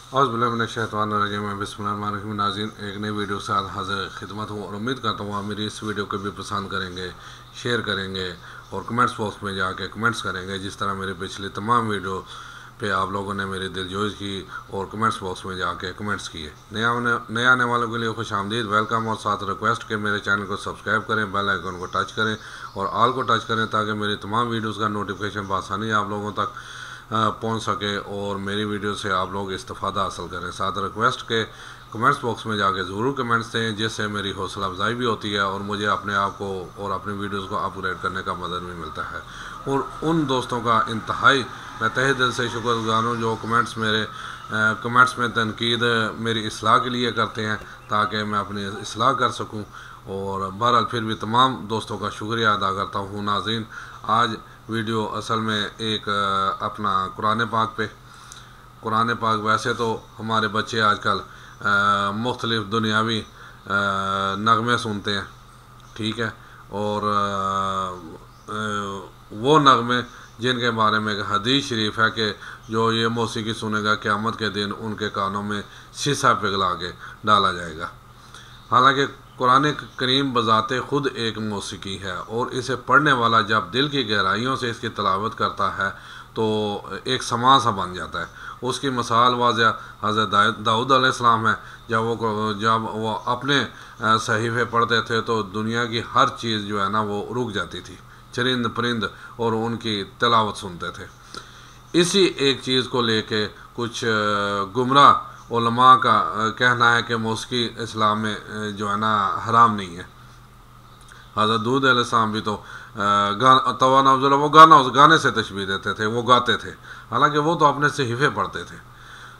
औज़ुबिल्लाहि बिस्मिल्लाहिर्रहमानिर्रहीम। नाज़रीन, एक नई वीडियो के साथ हाज़िर खिदमत हूँ और उम्मीद करता हूँ आप मेरी इस वीडियो को भी पसंद करेंगे, शेयर करेंगे और कमेंट्स बॉक्स में जाके कमेंट्स करेंगे, जिस तरह मेरी पिछली तमाम वीडियो पे आप लोगों ने मेरी दिलजोई की और कमेंट्स बॉक्स में जाके कमेंट्स किए। नए आने वालों के लिए खुश आमदीद, वेलकम और साथ रिक्वेस्ट के मेरे चैनल को सब्सक्राइब करें, बेल आइकन को टच करें और ऑल को टच करें ताकि मेरी तमाम वीडियोज़ का नोटिफिकेशन बआसानी आप लोगों तक पहुंच सके और मेरी वीडियो से आप लोग इस्तेफादा हासिल करें। साथ रिक्वेस्ट के कमेंट्स बॉक्स में जाके ज़रूर कमेंट्स दें, जिससे मेरी हौसला अफजाई भी होती है और मुझे अपने आप को और अपनी वीडियोस को अपग्रेड करने का मदद भी मिलता है। और उन दोस्तों का इंतहाई मैं तहे दिल से शुक्रगुज़ार हूँ जो कमेंट्स में तनकीद मेरी इसलाह के लिए करते हैं ताकि मैं अपनी इसलाह कर सकूँ। और बहरहाल फिर भी तमाम दोस्तों का शुक्रिया अदा करता हूँ। नाज़रीन, आज वीडियो असल में एक अपना कुरान पाक वैसे तो हमारे बच्चे आजकल मुख्तलिफ़ दुनियावी नगमे सुनते हैं, ठीक है, और वो नगमे जिनके बारे में एक हदीस शरीफ है कि जो ये मौसीकी सुनेगा क़यामत के दिन उनके कानों में शीशा पिघला के डाला जाएगा। हालांकि कुरान करीम बज़ाते ख़ुद एक मौसीकी है और इसे पढ़ने वाला जब दिल की गहराइयों से इसकी तलावत करता है तो एक समा सा बन जाता है। उसकी मिसाल वाज़ह हज़रत दाऊद अलैहिस्सलाम है। जब वो अपने सहीफ़े पढ़ते थे तो दुनिया की हर चीज़ जो है ना वो रुक जाती थी, चरिंद परिंद और उनकी तलावत सुनते थे। इसी एक चीज़ को लेके कुछ गुमराह उलमा का कहना है कि मौसीकी इस्लाम में जो है ना हराम नहीं है। हज़रत दाऊद अलैहिस्सलाम भी तो वो गाने से तशबीह देते थे, वो गाते थे, हालांकि वो तो अपने सहीफ़े पढ़ते थे।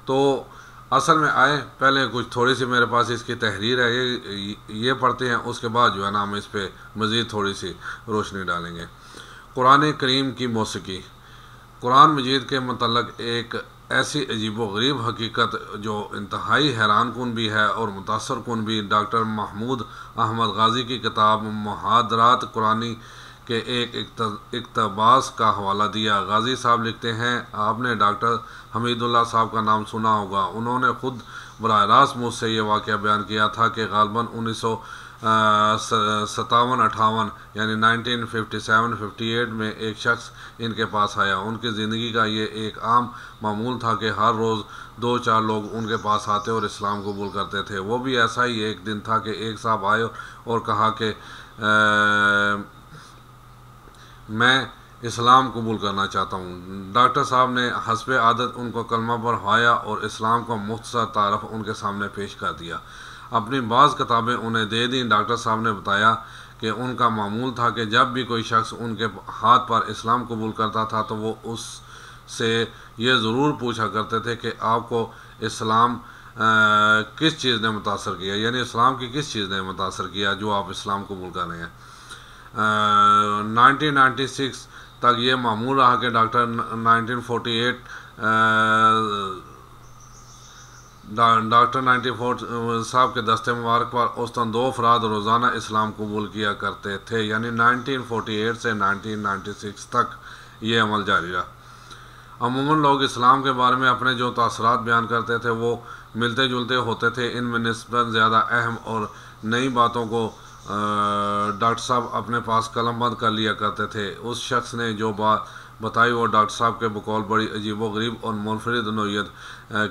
तो असल में आए पहले कुछ थोड़ी सी मेरे पास इसकी तहरीर है, ये पढ़ते हैं, उसके बाद जो है ना हम इस पर मज़ीद थोड़ी सी रोशनी डालेंगे। कुरान करीम की मौसीकी कुरान मजीद के मतलब एक ऐसी अजीब व गरीब हकीकत जो इंतहाई हैरान कुन भी है और मुतासर कुन भी। डॉक्टर महमूद अहमद गाजी की किताब मुहादरात कुरानी के एक इक़्तिबास का हवाला दिया। गाजी साहब लिखते हैं, आपने डॉक्टर हमीदुल्लाह साहब का नाम सुना होगा। उन्होंने ख़ुद बराह रास्त मुझसे ये वाक़या बयान किया था कि ग़ालिबन 1957-58 यानी 1957-58 में एक शख्स इनके पास आया। उनकी ज़िंदगी का ये एक आम मामूल था कि हर रोज़ 2-4 लोग उनके पास आते और इस्लाम कबूल करते थे। वो भी ऐसा ही एक दिन था कि एक साहब आए और कहा कि मैं इस्लाम कबूल करना चाहता हूँ। डॉक्टर साहब ने हस्बे आदत उनको कलमा पढ़वाया और इस्लाम का मुख्तसर तारफ़ उनके सामने पेश कर दिया। अपनी बाज़ किताबें उन्हें दे दी। डॉक्टर साहब ने बताया कि उनका मामूल था कि जब भी कोई शख्स उनके हाथ पर इस्लाम कबूल करता था तो वो उससे ये ज़रूर पूछा करते थे कि आपको इस्लाम किस चीज़ ने मुतासर किया, यानी इस्लाम की किस चीज़ ने मुतासर किया जो आप इस्लाम कबूल कर रहे हैं। 1996 तक ये मामूल रहा कि डॉक्टर 1948 डॉक्टर 94 साहब के दस्ते मुबारक पर औसतन 2 अफराद रोज़ाना इस्लाम कबूल किया करते थे, यानी 1948 से 1996 तक ये अमल जारी रहा। अमूमन लोग इस्लाम के बारे में अपने जो तासरात बयान करते थे वो मिलते जुलते होते थे। इनमें निस्बतन ज़्यादा अहम और नई बातों को डॉक्टर साहब अपने पास कलमबंद कर लिया करते थे। उस शख्स ने जो बात बताई वो डॉक्टर साहब के बकौल बड़ी अजीब व गरीब और मुनफरिद नोयत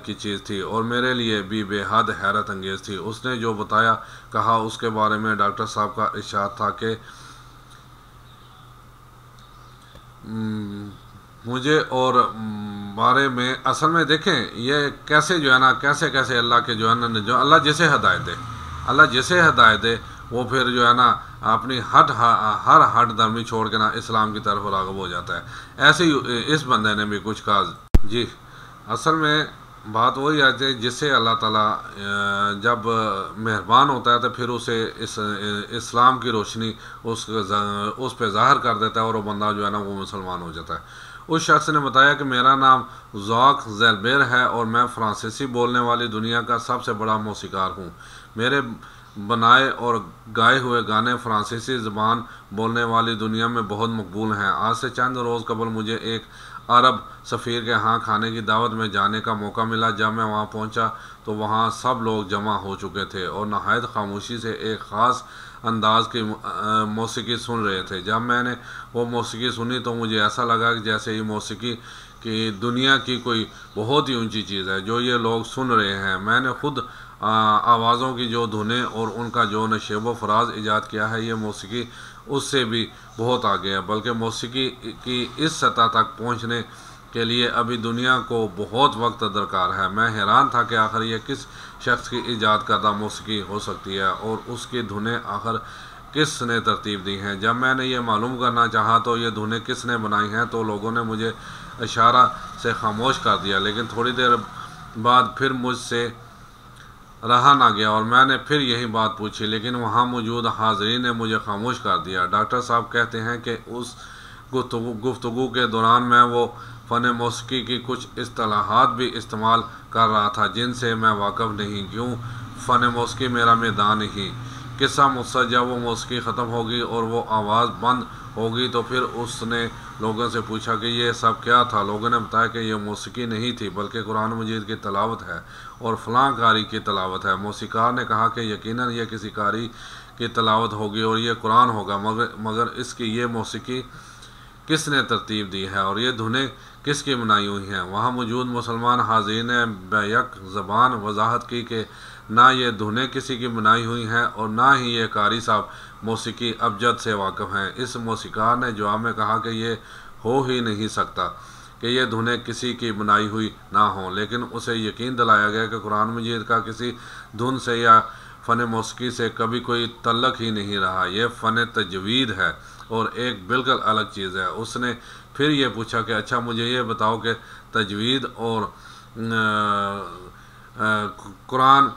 की चीज़ थी और मेरे लिए भी बेहद हैरत अंगेज़ थी। उसने जो बताया कहा उसके बारे में डॉक्टर साहब का इरशाद था कि मुझे और बारे में असल में देखें ये कैसे जो है ना कैसे अल्लाह के जो है ना जो अल्लाह जैसे हिदायत दे वो फिर जो है ना अपनी हर हट धर्मी छोड़ के ना इस्लाम की तरफ राग़िब हो जाता है। ऐसे ही इस बंदे ने भी कुछ कहा। जी, असल में बात वही आती है जिससे अल्लाह ताला जब मेहरबान होता है तो फिर उसे इस्लाम की रोशनी उस पर ज़ाहिर कर देता है और वो बंदा जो है ना वो मुसलमान हो जाता है। उस शख्स ने बताया कि मेरा नाम ज़ाक ज़ेल्बेर है और मैं फ़्रांसीसी बोलने वाली दुनिया का सबसे बड़ा मौसीकार हूँ। मेरे बनाए और गाए हुए गाने फ़्रांसीसी ज़बान बोलने वाली दुनिया में बहुत मकबूल हैं। आज से चंद रोज़ कबल मुझे एक अरब सफ़ीर के यहाँ खाने की दावत में जाने का मौका मिला। जब मैं वहाँ पहुँचा तो वहाँ सब लोग जमा हो चुके थे और नहायत खामोशी से एक ख़ास अंदाज की मौसीकी सुन रहे थे। जब मैंने वो मौसीकी सुनी तो मुझे ऐसा लगा कि जैसे ये मौसीकी कि दुनिया की कोई बहुत ही ऊंची चीज़ है जो ये लोग सुन रहे हैं। मैंने खुद आवाज़ों की जो धुनें और उनका जो नशेब व फराज ईजाद किया है, ये मौसीकी उससे भी बहुत आगे है, बल्कि मौसीकी की इस सतह तक पहुंचने के लिए अभी दुनिया को बहुत वक्त दरकार है। मैं हैरान था कि आखिर ये किस शख्स की ईजाद करदा मौसीकी हो सकती है और उसकी धुनें आखिर किसने तरतीब दी हैं। जब मैंने ये मालूम करना चाहा तो ये धुनें किसने बनाई हैं तो लोगों ने मुझे इशारा से खामोश कर दिया, लेकिन थोड़ी देर बाद फिर मुझसे रहा ना गया और मैंने फिर यही बात पूछी, लेकिन वहाँ मौजूद हाज़रीन ने मुझे खामोश कर दिया। डॉक्टर साहब कहते हैं कि उस गुफ्तगू के दौरान मैं वो फ़न मौसीकी की कुछ इस्तिलाहात भी इस्तेमाल कर रहा था जिनसे मैं वाकिफ़ नहीं। क्यों फ़न मौसीकी मेरा मैदान ही किस्सा मुझसे जब वो मौसीकी ख़त्म होगी और वो आवाज़ बंद होगी तो फिर उसने लोगों से पूछा कि ये सब क्या था। लोगों ने बताया कि ये मौसीकी नहीं थी बल्कि कुरान मजीद की तलावत है और फ़लाँ कारी की तलावत है। मौसीकार ने कहा कि यकीनन ये किसी कारी की तलावत होगी और ये कुरान होगा, मगर इसकी ये मौसीकी किसने तरतीब दी है और ये धुनें किसकी बनाई हुई हैं। वहाँ मौजूद मुसलमान हाज़रीन ने बैक ज़बान वजाहत की कि ना ये धुनें किसी की बनाई हुई हैं और ना ही ये कारी साहब मौसीकी अबजद से वाकिफ़ हैं। इस मौसीकार ने जवाब में कहा कि ये हो ही नहीं सकता कि ये धुनें किसी की बनाई हुई ना हों, लेकिन उसे यकीन दिलाया गया कि कुरान मजीद का किसी धुन से या फ़न मौसीकी से कभी कोई तल्लक ही नहीं रहा। यह फ़न तजवीद है और एक बिल्कुल अलग चीज़ है। उसने फिर ये पूछा कि अच्छा मुझे ये बताओ कि तजवीद और कुरान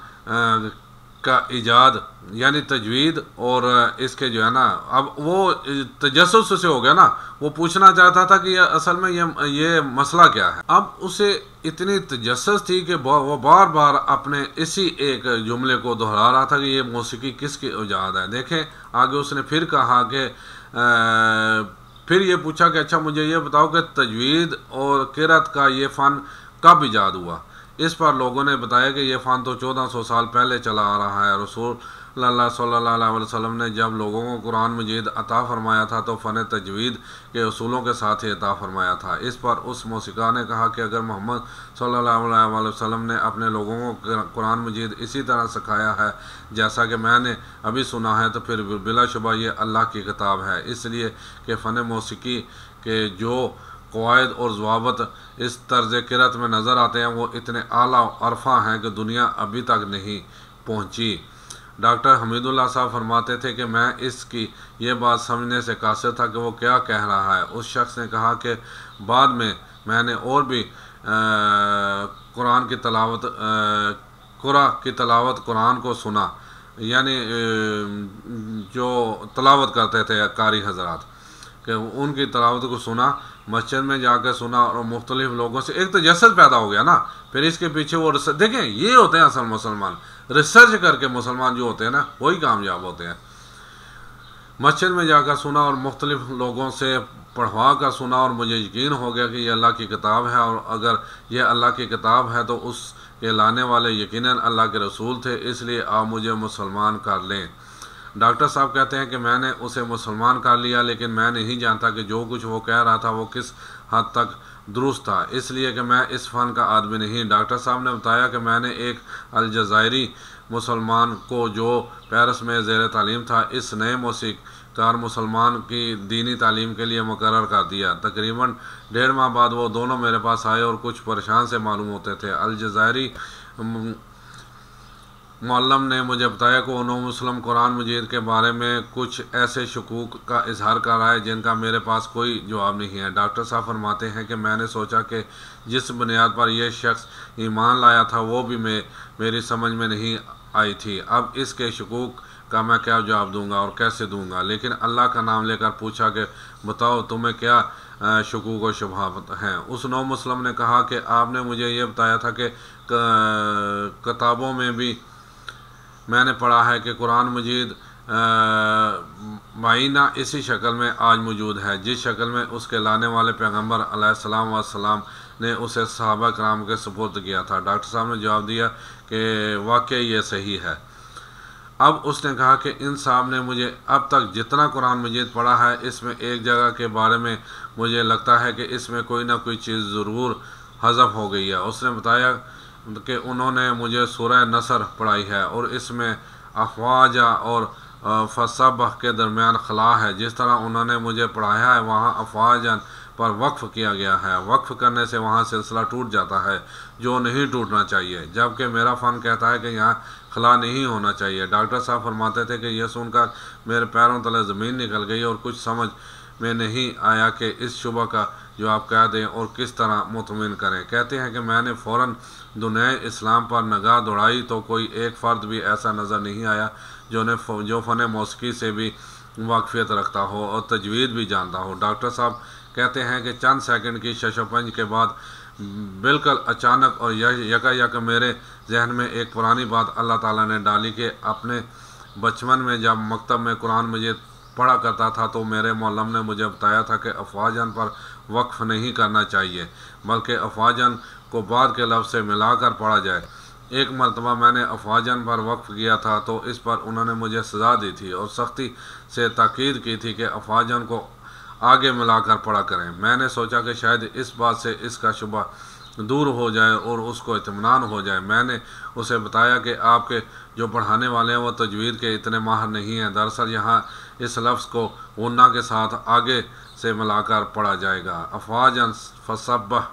का ईजाद यानी तजवीद और इसके जो है ना, अब वो तजस्सुस से हो गया ना, वो पूछना चाहता था कि असल में ये मसला क्या है। अब उसे इतनी तजस्सुस थी कि वो बार बार अपने इसी एक जुमले को दोहरा रहा था कि ये मौसीकी किसकी ईजाद है। देखें आगे उसने फिर कहा कि फिर ये पूछा कि अच्छा मुझे ये बताओ कि तजवीद और किरत का ये फ़न कब ईजाद हुआ। इस पर लोगों ने बताया कि यह फ़न तो 1400 साल पहले चला आ रहा है। रसूल सल्लल्लाहु अलैहि वसल्लम ने जब लोगों को कुरान मजीद अता फरमाया था तो फ़न तजवीद के उसूलों के साथ ही अता फरमाया था। इस पर उस मौसीकार ने कहा कि अगर मोहम्मद सल्लल्लाहु अलैहि वसल्लम ने अपने लोगों को कुरान मजीद इसी तरह सिखाया है जैसा कि मैंने अभी सुना है तो फिर बिलाशुबा ये अल्लाह की किताब है, इसलिए कि फ़न मौसीकी के जो क़वायद और ज़वाबत इस तर्ज़ किरत में नज़र आते हैं वो इतने आला अरफा हैं कि दुनिया अभी तक नहीं पहुँची। डॉक्टर हमीदुल्लाह साहब फरमाते थे कि मैं इसकी ये बात समझने से कासिर था कि वो क्या कह रहा है। उस शख्स ने कहा कि बाद में मैंने और भी कुरान की तलावत कुरान को सुना, यानी जो तलावत करते थे कारी हजरात कि उनकी तलावत को सुना, मस्जिद में जाकर सुना और मुख्तलिफ लोगों से एक तजस्सुस पैदा हो गया ना। फिर इसके पीछे वो देखें ये होते हैं असल मुसलमान, रिसर्च करके मुसलमान जो होते हैं ना वही कामयाब होते हैं। मस्जिद में जाकर सुना और मुख्तलिफ लोगों से पढ़वा कर सुना और मुझे यकीन हो गया कि ये अल्लाह की किताब है और अगर यह अल्लाह की किताब है तो उसके लाने वाले यकीनन अल्लाह के रसूल थे, इसलिए आप मुझे मुसलमान कर लें। डॉक्टर साहब कहते हैं कि मैंने उसे मुसलमान कर लिया, लेकिन मैं नहीं जानता कि जो कुछ वो कह रहा था वो किस हद तक दुरुस्त था, इसलिए कि मैं इस फ़न का आदमी नहीं। डॉक्टर साहब ने बताया कि मैंने एक अलजायरी मुसलमान को जो पेरिस में ज़ेर तालीम था इस नए मौसीकार मुसलमान की दीनी तालीम के लिए मुकर्रर कर दिया। तकरीबन 1.5 माह बाद वो दोनों मेरे पास आए और कुछ परेशान से मालूम होते थे। अलजायरी मौलम ने मुझे बताया कि उन्होंने मुस्लिम कुरान मजीद के बारे में कुछ ऐसे शकूक का इजहार कर रहा है जिनका मेरे पास कोई जवाब नहीं है। डॉक्टर साहब फरमाते हैं कि मैंने सोचा कि जिस बुनियाद पर यह शख्स ईमान लाया था वो भी मेरी समझ में नहीं आई थी। अब इसके शकूक का मैं क्या जवाब दूंगा और कैसे दूंगा, लेकिन अल्लाह का नाम लेकर पूछा कि बताओ तुम्हें क्या शकूक और शुबहात हैं। उस नौ मुस्लिम ने कहा कि आपने मुझे ये बताया था कि किताबों में भी मैंने पढ़ा है कि कुरान मजीद मायना इसी शक्ल में आज मौजूद है जिस शक्ल में उसके लाने वाले पैगम्बर अलैहिस्सलाम वस्सलाम ने उसे सहाबा कराम के सुपुर्द किया था। डॉक्टर साहब ने जवाब दिया कि वाकई ये सही है। अब उसने कहा कि इन साहब ने मुझे अब तक जितना कुरान मजीद पढ़ा है, इसमें एक जगह के बारे में मुझे लगता है कि इसमें कोई ना कोई चीज़ ज़रूर हज़फ हो गई है। उसने बताया कि उन्होंने मुझे सूरह नसर पढ़ाई है और इसमें अफवाजा और फसबह के दरमियान खला है। जिस तरह उन्होंने मुझे पढ़ाया है वहाँ अफवाजन पर वक्फ़ किया गया है। वक्फ़ करने से वहाँ सिलसिला टूट जाता है जो नहीं टूटना चाहिए, जबकि मेरा फ़न कहता है कि यहाँ खला नहीं होना चाहिए। डॉक्टर साहब फरमाते थे कि यह सुनकर मेरे पैरों तले ज़मीन निकल गई और कुछ समझ में नहीं आया कि इस शुबा का जवाब क्या दें और किस तरह मुतमिन करें। कहते हैं कि मैंने फ़ौरन दुनिया इस्लाम पर निगाह दौड़ाई तो कोई एक फ़र्द भी ऐसा नज़र नहीं आया जो फ़न मौसीकी से भी वाकफियत रखता हो और तजवीज़ भी जानता हो। डॉक्टर साहब कहते हैं कि चंद सेकंड की शशोपंज के बाद बिल्कुल अचानक और यकायक मेरे जहन में एक पुरानी बात अल्लाह ताला ने डाली कि अपने बचपन में जब मकतब में कुरान मुझे पढ़ा करता था तो मेरे मौलम ने मुझे बताया था कि अफवाजन पर वक्फ़ नहीं करना चाहिए बल्कि अफवाजन को बाद के लफ्ज़ से मिलाकर पढ़ा जाए। एक मरतबा मैंने अफवाजन पर वक्फ़ किया था तो इस पर उन्होंने मुझे सज़ा दी थी और सख्ती से ताकीद की थी कि अफवाजन को आगे मिलाकर पढ़ा करें। मैंने सोचा कि शायद इस बात से इसका शुबा दूर हो जाए और उसको इत्मीनान हो जाए। मैंने उसे बताया कि आपके जो पढ़ाने वाले हैं वो तजवीद के इतने माहिर नहीं हैं। दरअसल यहाँ इस लफ्ज़ को गुन्ना के साथ आगे से मिलाकर पढ़ा जाएगा, अफवाजन फसब्बह।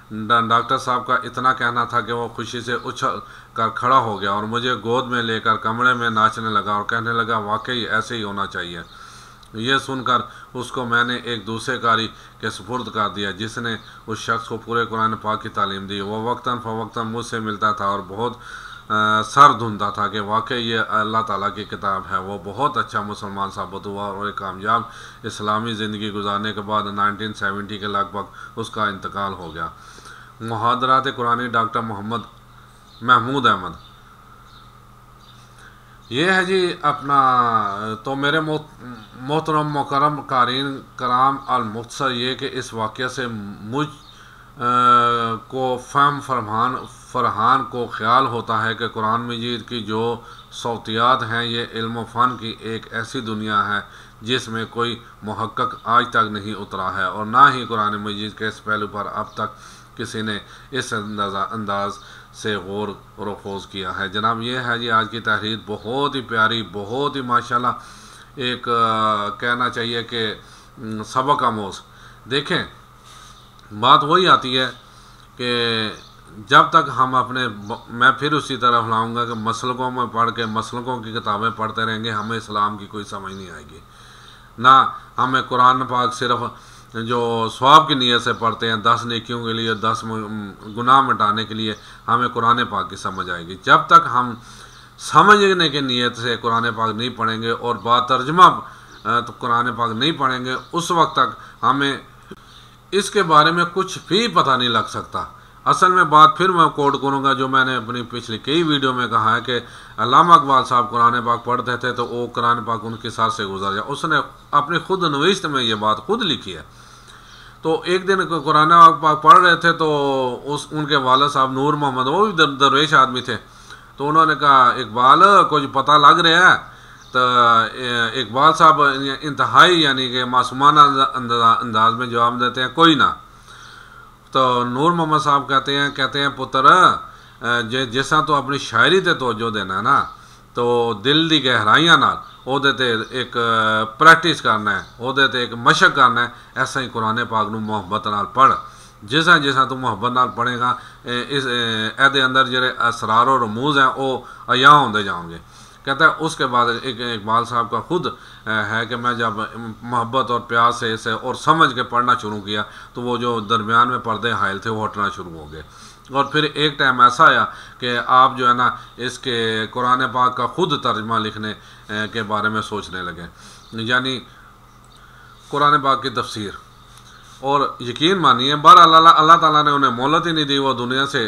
डॉक्टर साहब का इतना कहना था कि वो खुशी से उछल कर खड़ा हो गया और मुझे गोद में लेकर कमरे में नाचने लगा और कहने लगा वाकई ऐसे ही होना चाहिए। यह सुनकर उसको मैंने एक दूसरे कारी के सुपुर्द कर दिया जिसने उस शख्स को पूरे कुरान पाक की तालीम दी। वो वक्तन फ़वक्तन मुझसे मिलता था और बहुत सर धुनता था कि वाकई ये अल्लाह ताला की किताब है। वो बहुत अच्छा मुसलमान साबित हुआ और एक कामयाब इस्लामी ज़िंदगी गुजारने के बाद 1970 के लगभग उसका इंतकाल हो गया। मुहादरात कुरानी डॉक्टर महमूद अहमद। ये है जी अपना। तो मेरे मोहतरम मुकर्रम कारीन कराम अल मुख्तसर ये कि इस वाक़े से मुझ को फरहान को ख्याल होता है कि कुरान मजीद की जो सौतियात हैं ये इल्म फ़न की एक ऐसी दुनिया है जिसमें कोई मुहक्कक आज तक नहीं उतरा है और ना ही कुरान मजीद के इस पहलू पर अब तक किसी ने इस अंदाज से गौर रोफोज किया है। जनाब ये है जी आज की तहरीर, बहुत ही प्यारी, बहुत ही माशाल्लाह एक कहना चाहिए कि सबक आमोज़। देखें बात वही आती है कि जब तक हम अपने मैं फिर उसी तरफ लाऊंगा कि मसलकों में पढ़ के मसलकों की किताबें पढ़ते रहेंगे, हमें इस्लाम की कोई समझ नहीं आएगी। ना हमें कुरान पाक सिर्फ जो स्वाब की नीयत से पढ़ते हैं 10 नेकियों के लिए 10 गुनाह मिटाने के लिए हमें कुरान पाक की समझ आएगी। जब तक हम समझने की नीयत से कुरान पाक नहीं पढ़ेंगे और बातर्जमा तो कुरान पाक नहीं पढ़ेंगे उस वक्त तक हमें इसके बारे में कुछ भी पता नहीं लग सकता। असल में बात फिर मैं कोट करूँगा जो मैंने अपनी पिछली कई वीडियो में कहा है कि अल्लामा इकबाल साहब कुरान पाक पढ़ते थे तो वो कुरान पाक उनके साथ से गुजर जाए। उसने अपनी खुद नविश्त में ये बात खुद लिखी है। तो एक दिन कुरान पाक पढ़ रहे थे तो उनके वाला साहब नूर मोहम्मद वो भी दरवेश आदमी थे, तो उन्होंने कहा इकबाल कुछ पता लग रहा है। तो इकबाल साहब इंतहाई यानी कि मासूमाना अंदाज में जवाब देते हैं कोई ना। तो नूर मोहम्मद साहब कहते हैं पुत्र जैसा तो अपनी शायरी ते तवज्जो देना ना तो दिल दी गहराइयां नाल ओहदे ते एक प्रैक्टिस करना है, ओहदे ते एक मशक करना है। ऐसा ही कुरान पाक नूं मुहब्बत नाल पढ़। जिसा जिसा तू मुहब्बत नाल पढ़ेगा इस एदे अंदर जेरे असरार और रमूज हैं वो अया होंदे जाओगे। कहता है उसके बाद एक इकबाल साहब का खुद है कि मैं जब मोहब्बत और प्यार से इसे और समझ के पढ़ना शुरू किया तो वो जो दरमियान में पर्दे हायल थे वो हटना शुरू हो गए। और फिर एक टाइम ऐसा आया कि आप जो है ना इसके कुरान पाक का खुद तर्जमा लिखने के बारे में सोचने लगे, यानी कुरान पाक की तफसीर। और यकीन मानिए बहरहाल अल्लाह ताला ने उन्हें मोहलत ही नहीं दी, वो दुनिया से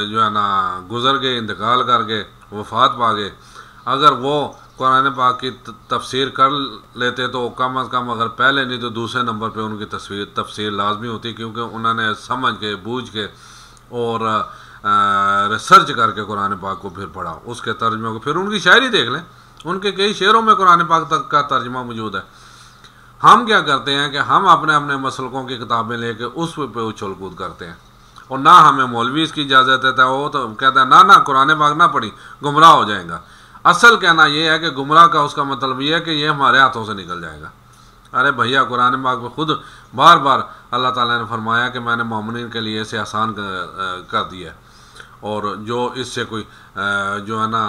जो है ना गुज़र गए, इंतकाल कर गए, वफ़ात पा गए। अगर वो कुरान पाक की तफसीर कर लेते तो कम अज़ कम अगर पहले नहीं तो दूसरे नंबर पे उनकी तफसीर लाजमी होती, क्योंकि उन्होंने समझ के बूझ के और रिसर्च करके कुरान पाक को फिर पढ़ा, उसके तर्जमे को। फिर उनकी शायरी देख लें, उनके कई शेरों में कुरान पाक तक का तर्जमा मौजूद है। हम क्या करते हैं कि हम अपने अपने मसलकों की किताबें लेके उस पे उछल कूद करते हैं, और ना हमें मौलवी इसकी इजाज़त देता है। वो तो कहता है ना कुरान पाक ना पढ़ी, गुमराह हो जाएगा। असल कहना यह है कि गुमराह का उसका मतलब यह है कि यह हमारे हाथों से निकल जाएगा। अरे भैया, कुरान पाक में खुद बार बार अल्लाह ताला ने फरमाया कि मैंने मोमिनीन के लिए इसे आसान कर दिया, और जो इससे कोई जो है ना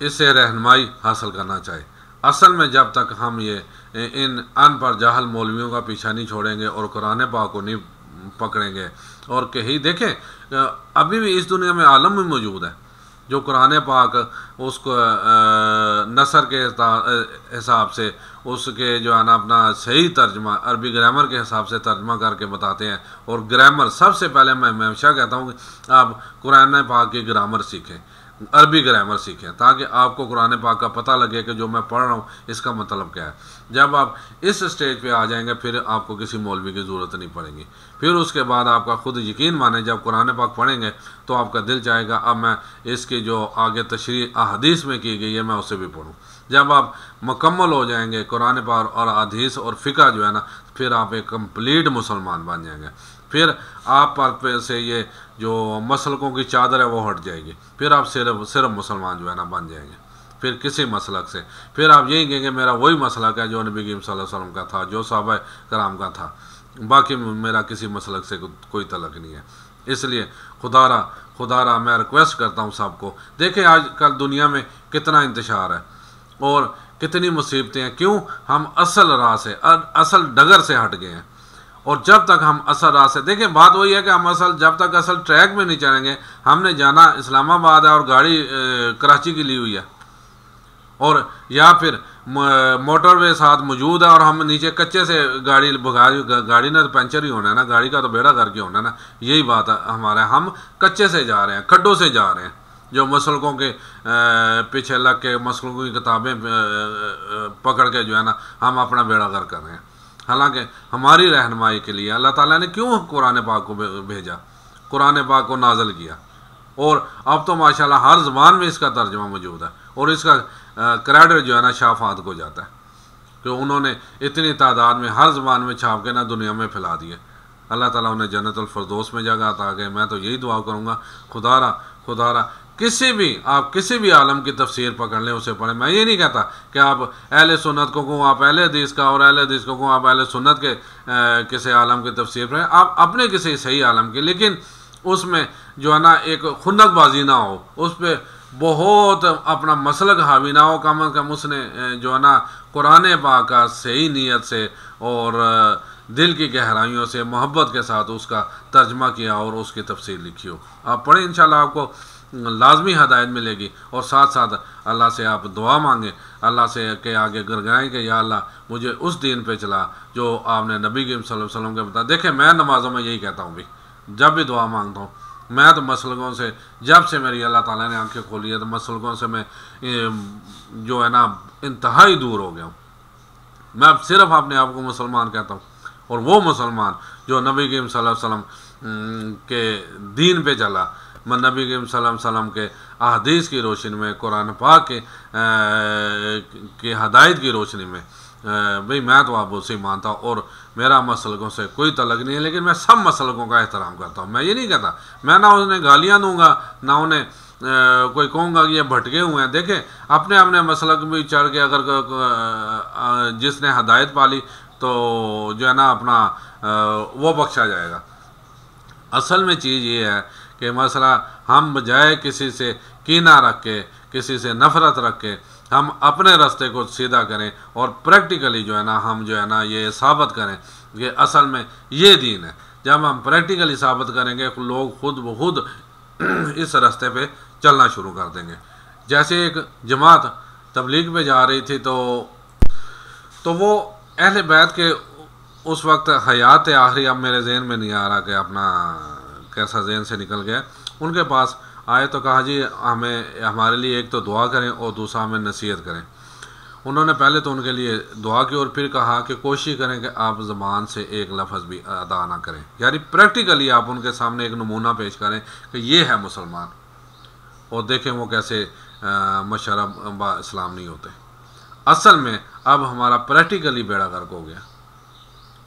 इससे रहनुमाई हासिल करना चाहे। असल में जब तक हम ये इन अनपढ़ जाहल मौलवियों का पीछा नहीं छोड़ेंगे और कुरान पाक को नहीं पकड़ेंगे, और कहीं देखें अभी भी इस दुनिया में आलम में मौजूद है जो कुरान पाक उसको नसर के हिसाब से उसके जो है ना अपना सही तर्जमा अरबी ग्रामर के हिसाब से तर्जमा करके बताते हैं। और ग्रामर सबसे पहले मैं हमेशा कहता हूँ कि आप कुरान पाक की ग्रामर सीखें, अरबी ग्रामर सीखें, ताकि आपको कुरान पाक का पता लगे कि जो मैं पढ़ रहा हूँ इसका मतलब क्या है। जब आप इस स्टेज पे आ जाएंगे फिर आपको किसी मौलवी की ज़रूरत नहीं पड़ेगी। फिर उसके बाद आपका खुद यकीन माने, जब कुरान पाक पढ़ेंगे तो आपका दिल चाहेगा अब मैं इसकी जो आगे तशरीह अहदीस में की गई है मैं उसे भी पढ़ूँ। जब आप मुकम्मल हो जाएंगे कुरान पाक और अहदीस और फ़िक़ह जो है ना, फिर आप एक कंप्लीट मुसलमान बन जाएंगे। फिर आप पर से ये जो मसलकों की चादर है वो हट जाएगी, फिर आप सिर्फ मुसलमान जो है ना बन जाएंगे। फिर किसी मसलक से फिर आप यही कहेंगे मेरा वही मसलक है जो नबी करीम सल्लल्लाहु अलैहि वसल्लम का था, जो सहाबा कराम का था, बाकी मेरा किसी मसलक से कोई तलक नहीं है। इसलिए खुदारा मैं रिक्वेस्ट करता हूँ सबको, देखें आजकल दुनिया में कितना इंतशार है और कितनी मुसीबतें हैं। क्यों? हम असल राह से असल डगर से हट गए हैं। और जब तक हम असल राह से, देखें बात वही है कि हम जब तक असल ट्रैक में नहीं चलेंगे, हमने जाना इस्लामाबाद है और गाड़ी कराची की ली हुई है, और या फिर मोटरवे साथ मौजूद है और हम नीचे कच्चे से गाड़ी ने तो पंचर ही होना है ना, गाड़ी का तो बेड़ा करके होना है ना। यही बात है हमारा, हम कच्चे से जा रहे हैं, खड्डों से जा रहे हैं, जो मसलकों के पीछे लग के मसलकों की किताबें पकड़ के जो है ना हम अपना बेड़ा गर्क कर रहे हैं। हालांकि हमारी रहनुमाई के लिए अल्लाह ताला ने क्यों कुरान पाक को भेजा, कुरान पाक को नाज़िल किया, और अब तो माशाल्लाह हर ज़बान में इसका तर्जुमा मौजूद है, और इसका क्रेडिट जो है ना शाफात को जाता है कि उन्होंने इतनी तादाद में हर ज़बान में छाप के ना दुनिया में फैला दिए। अल्लाह ताला उन्हें जन्नतुल फ़िरदौस में जगह अता करे। मैं तो यही दुआ करूँगा, खुदारा आप किसी भी आलम की तफसीर पकड़ लें, उसे पढ़ें। मैं ये नहीं कहता कि आप अहले सुन्नत को कहूँ आप अहले हदीस का, और अहले हदीस को कहूँ आप अहले सुन्नत के किसी आलम की तफसीर पढ़ें, आप अपने किसी सही आलम की, लेकिन उसमें जो है ना एक खुन्नकबाजी ना हो, उस पर बहुत अपना मसलक हावी ना हो। कम अज़ कम उसने जो है ना कुरान पाक का सही नीयत से और दिल की गहराइयों से मोहब्बत के साथ उसका तर्जमा किया और उसकी तफसीर लिखी हो। आप पढ़ें, इंशाल्लाह आपको लाजमी हदायत मिलेगी। और साथ साथ अल्लाह से आप दुआ मांगें, अल्लाह से के आगे गिड़गिड़ाएं कि या अल्लाह मुझे उस दीन पे चला जो आपने नबी करीम सल्लल्लाहु अलैहि वसल्लम के बता। देखें मैं नमाज़ों में यही कहता हूँ भी, जब भी दुआ मांगता हूँ मैं तो मसलकों से, जब से मेरी अल्लाह ताला ने आंखें खोली है तो मसलकों से मैं जो है ना इंतहाई दूर हो गया हूँ। मैं अब सिर्फ अपने आप को मुसलमान कहता हूँ, और वो मुसलमान जो नबी करीम सल्लल्लाहु अलैहि वसल्लम के दीन पे चला, मैं नबी करीम सल्लल्लाहु अलैहि वसल्लम के अहदीस की रोशनी में, कुरान पाक के हदायत की रोशनी में भाई मैं तो आप उसे मानता हूँ, और मेरा मसलकों से कोई तलक नहीं है। लेकिन मैं सब मसलकों का एहतराम करता हूँ। मैं ये नहीं कहता, मैं ना उन्हें गालियाँ दूंगा ना उन्हें कोई कहूँगा कि ये भटके हुए हैं। देखें अपने अपने मसलक भी चढ़ के अगर जिसने हदायत पाली तो जो है ना अपना वो बख्शा जाएगा। असल में चीज़ ये है कि मसला हम बजाय किसी से कीना रख के, किसी से नफ़रत रख के, हम अपने रास्ते को सीधा करें और प्रैक्टिकली जो है ना हम जो है ना ये साबित करें कि असल में ये दीन है। जब हम प्रैक्टिकली साबित करेंगे लोग खुद ब खुद इस रास्ते पे चलना शुरू कर देंगे। जैसे एक जमात तबलीग पे जा रही थी तो वो अहले बैत के उस वक्त हयात आखिरी, अब मेरे जहन में नहीं आ रहा कि अपना कैसा जहन से निकल गया, उनके पास आए तो कहा जी हमें हमारे लिए एक तो दुआ करें और दूसरा हमें नसीहत करें। उन्होंने पहले तो उनके लिए दुआ की और फिर कहा कि कोशिश करें कि आप ज़बान से एक लफ्ज़ भी अदा ना करें, यानी प्रैक्टिकली आप उनके सामने एक नमूना पेश करें कि ये है मुसलमान, और देखें वो कैसे मशरब बा इस्लाम नहीं होते। असल में अब हमारा प्रैक्टिकली बेड़ा गर्क हो गया।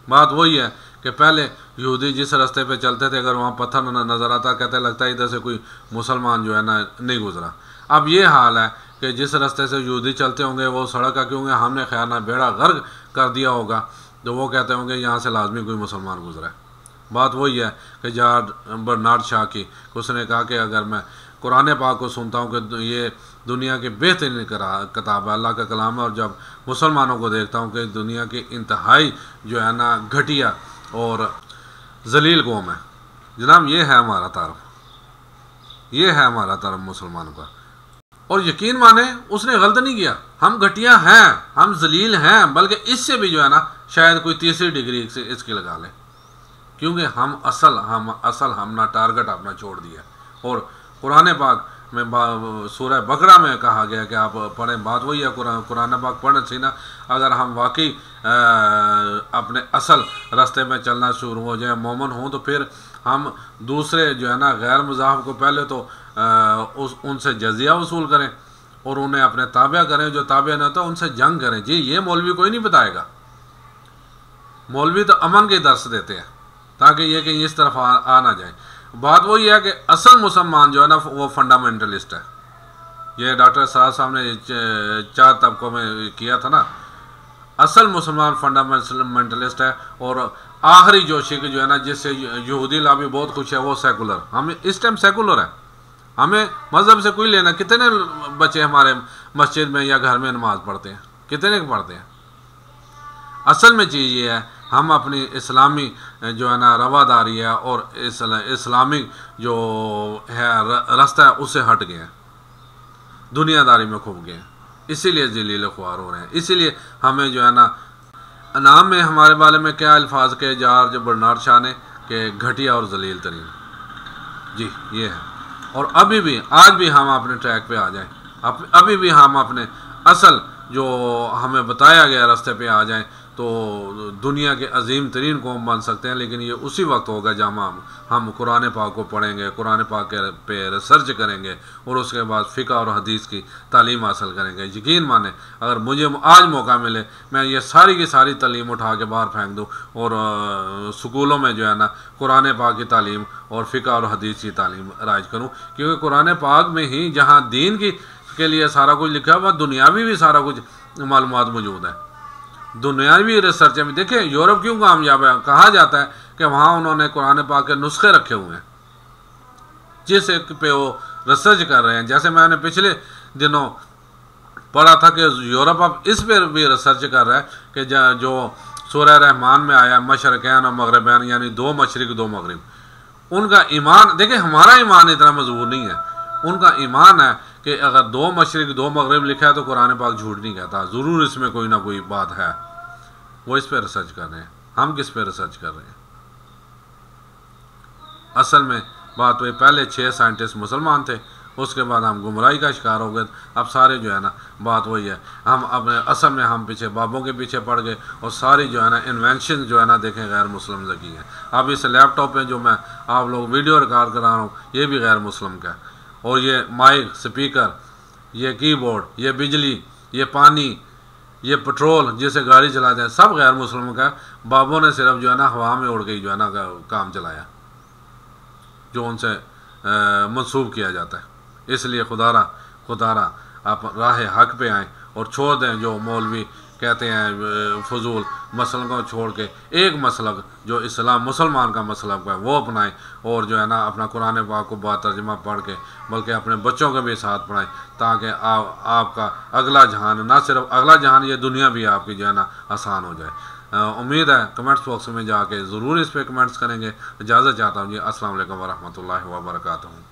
बात वही है कि पहले यहूदी जिस रास्ते पे चलते थे, अगर वहाँ पत्थर नज़र आता कहते लगता है इधर से कोई मुसलमान जो है ना नहीं गुजरा। अब ये हाल है कि जिस रास्ते से यहूदी चलते होंगे वो सड़क का क्योंकि हमने ख्याल ना बेड़ा गर्क कर दिया होगा, तो वो कहते होंगे यहाँ से लाजमी कोई मुसलमान गुजरा है। बात वही है कि जॉर्ज बर्नार्ड शॉ की, उसने कहा कि अगर मैं कुरान पाक को सुनता हूँ कि ये दुनिया की बेहतरीन किताब है, अल्लाह का कलाम है, और जब मुसलमानों को देखता हूँ कि दुनिया की इंतहाई जो है ना घटिया और जलील कौम है। जनाब ये है हमारा तारफ, ये है हमारा तारफ मुसलमानों का। और यकीन माने उसने गलत नहीं किया, हम घटिया हैं, हम जलील हैं, बल्कि इससे भी जो है ना शायद कोई तीसरी डिग्री से इसकी लगा लें, क्योंकि हम हमने टारगेट अपना छोड़ दिया। और कुरान पाक में सूरह बकरा में कहा गया कि आप पढ़ें, बात वही है, कुरान पाक पढ़ना चाहिए ना। अगर हम वाकई अपने असल रास्ते में चलना शुरू हो जाए, मोमन हों, तो फिर हम दूसरे जो है ना गैर मज़ाहब को पहले तो उनसे जजिया वसूल करें और उन्हें अपने ताबिया करें, जो ताबिया नहीं होता उनसे जंग करें। जी ये मौलवी कोई नहीं बताएगा, मौलवी तो अमन के दर्स देते हैं ताकि ये कहीं इस तरफ आ ना जाए। बात वही है कि असल मुसलमान जो है ना वो फंडामेंटलिस्ट है। ये डॉक्टर साहब ने 4 तबकों में किया था ना, असल मुसलमान फंडामेंटलिस्ट है। और आखिरी जो शिक जो है ना जिससे यहूदी लाभी बहुत खुश है वो सेकुलर। हम इस टाइम सेकुलर है, हमें मज़हब से कोई लेना। कितने बच्चे हमारे मस्जिद में या घर में नमाज पढ़ते हैं, कितने पढ़ते हैं? असल में चीज़ ये है हम अपनी इस्लामी जो है ना रवादारी है और इस्लामिक जो है रास्ता है उससे हट गए हैं, दुनियादारी में खो गए हैं, इसीलिए जलील ख्वार हो रहे हैं। इसीलिए हमें जो है ना नाम में हमारे बारे में क्या अल्फाज के जॉर्ज बर्नार्ड शॉ ने कि घटिया और जलील तरीन, जी ये है। और अभी भी आज भी हम अपने ट्रैक पे आ जाएं, अभी भी हम अपने असल जो हमें बताया गया रास्ते पे आ जाएं तो दुनिया के अजीम तरीन कौम बन सकते हैं। लेकिन ये उसी वक्त होगा जब हम कुरान पाक को पढ़ेंगे, कुरान पाक पे रिसर्च करेंगे और उसके बाद फ़िक़्ह और हदीस की तालीम हासिल करेंगे। यकीन माने अगर मुझे आज मौका मिले मैं ये सारी की सारी तालीम उठा के बाहर फेंक दूँ और स्कूलों में जो है ना कुरान पाक की तालीम और फ़िक़्ह और हदीस की तालीम राइज करूँ, क्योंकि कुरान पाक में ही जहाँ दीन के लिए सारा कुछ लिखा है वह दुनियावी भी सारा कुछ मालूमात मौजूद है। दुनियावी रिसर्च में देखें यूरोप क्यों कामयाब है, कहा जाता है कि वहाँ उन्होंने कुरान पाक के नुस्खे रखे हुए हैं जिस पे वो रिसर्च कर रहे हैं। जैसे मैंने पिछले दिनों पढ़ा था कि यूरोप अब इस पर भी रिसर्च कर रहा है कि जो सूरह रहमान में आया मशरक़ैन और मगरिबैन, यानी 2 मशरिक़ 2 मगरिब, उनका ईमान देखें हमारा ईमान इतना मजबूत नहीं है। उनका ईमान है कि अगर 2 मशरिक़ 2 मगरिब लिखा है तो कुरान पाक झूठ नहीं कहता, ज़रूर इसमें कोई ना कोई बात है। वो इस पर रिसर्च कर रहे हैं, हम किस पे रिसर्च कर रहे हैं? असल में बात वही, पहले 6 साइंटिस्ट मुसलमान थे, उसके बाद हम गुमराही का शिकार हो गए। अब सारे जो है ना बात वही है, हम अपने असल में हम पीछे बाबों के पीछे पड़ गए और सारी जो है ना इन्वेंशन जो है ना देखें गैर मुस्लिम की है। अब इस लैपटॉप में जो मैं आप लोग वीडियो रिकॉर्ड करा रहा हूँ ये भी गैर मुस्लिम का है। और ये माइक, स्पीकर, ये कीबोर्ड, ये बिजली, ये पानी, ये पेट्रोल जिसे गाड़ी चलाते हैं, सब गैर मुस्लिम का। बाबों ने सिर्फ जो है ना हवा में उड़ गई जो है ना काम चलाया जो उनसे मंसूब किया जाता है। इसलिए खुदारा आप राह हक पे आएँ और छोड़ दें जो मौलवी कहते हैं फजूल मसलों को छोड़ के एक मसलक जो इस्लाम मुसलमान का मसलक है वो अपनाएं और जो है ना अपना कुरान पाक को बातर्जमा पढ़ के बल्कि अपने बच्चों के भी साथ पढ़ाएं ताकि आपका अगला जहान, ना सिर्फ अगला जहान, ये दुनिया भी आपकी जो है ना आसान हो जाए। उम्मीद है कमेंट्स बॉक्स में जाके ज़रूर इस पर कमेंट्स करेंगे। इजाज़त चाहता हूँ जी। अस्सलाम वालेकुम वरहमतुल्लाहि वबरकातुहू।